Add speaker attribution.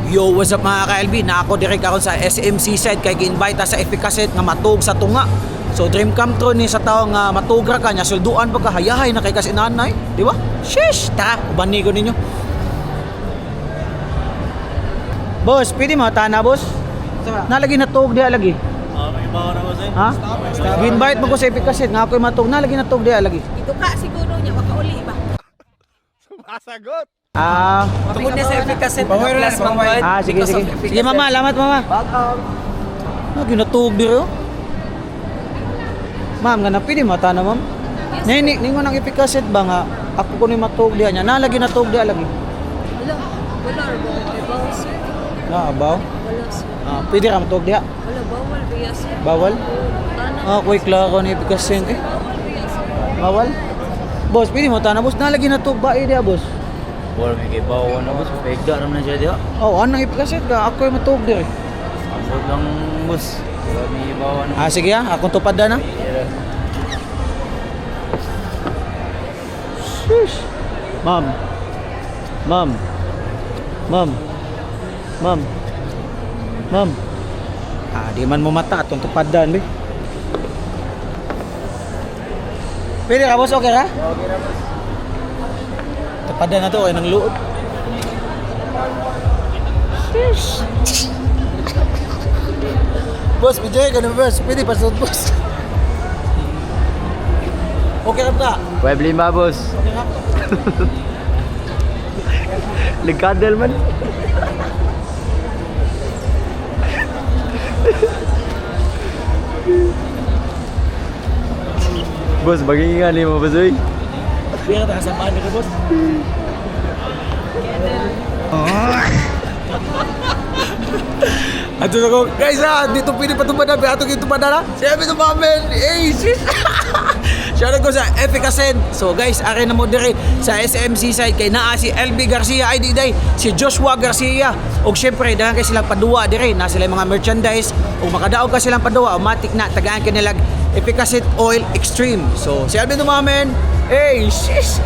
Speaker 1: Yo, what's up mga ka-LB? Na ako direct ako sa SMC side kay gi-invite sa Efficaset nga matug sa tunga. So dream come true ni sa tao nga matugra ka nya sulduan pa ka hayahay na kay kasi nanay, di ba? Sheesh, ta, ubani ko ninyo. Boss, pwede mo tana boss? Nalagi natug diha lagi.
Speaker 2: May bawa na boss eh.
Speaker 1: Ha? Gi-invite mo ko sa Efficaset nga ako'y matug nalagi natug diha lagi.
Speaker 3: Ito ka siguro niya, wakauli ba?
Speaker 2: Sumasagot.
Speaker 3: Tungkol niya sa Efficaset,
Speaker 2: Power
Speaker 3: plus
Speaker 2: na,
Speaker 3: pang-white.
Speaker 1: Sige, sige. Sige mama, salamat mama. Lagi natug diha. Ma'am, nga napili mo tana ma'am. Ningo nang Efficaset ba nga ako ko ni matug diha nya nalagi natug diha lagi.
Speaker 3: Wala ba? Bawal sir.
Speaker 1: Na abaw.
Speaker 3: Wala sir.
Speaker 1: Pwede ka matug diha.
Speaker 3: Wala, bawal biya sir.
Speaker 1: Bawal?
Speaker 3: Tana.
Speaker 1: Ako'y klaro ni Efficaset eh.
Speaker 3: Bawal biya sir.
Speaker 1: Bawal? Boss, pili mo tana boss nalagi natug ba diha boss.
Speaker 2: Wala may kay bawa na boss. Pagda naman na siya diha.
Speaker 1: Oh, anong Efficaset ka? Ako'y matug diha.
Speaker 2: Ambot lang boss. Wala may bawa na.
Speaker 1: Sige akong tupad na. Sheesh. Ma'am. Ma'am. Ma'am. Ma'am. Ma'am. Di man mo mata atong tupadan, be. Pwede ka, boss? Okay ka?
Speaker 2: Okay na boss.
Speaker 1: Tupadan na to, ay nang luod. Sheesh. Boss, pijay ka na, boss. Pwede pa sa boss. Okay ka ba?
Speaker 2: Web lima boss.
Speaker 1: Okay ka?
Speaker 2: Ligkadal man. Boss, bagay nga ni mo boss oy.
Speaker 1: Biar tak sampaan ni bos. Ato ako, guys dito pwede patupad na, ato kita tupad na. Sabi to mamen, sis. Shoutout ko sa Efficaset. So guys, akin na mo dire sa SMC side kay naa si LB Garcia ay day, si Joshua Garcia. Og syempre daghan kay silang paduwa dire, na sila mga merchandise ug makadaog ka silang paduwa, automatic na tagaan kanilang Efficaset Oil Extreme. So si LB to mamen, sis.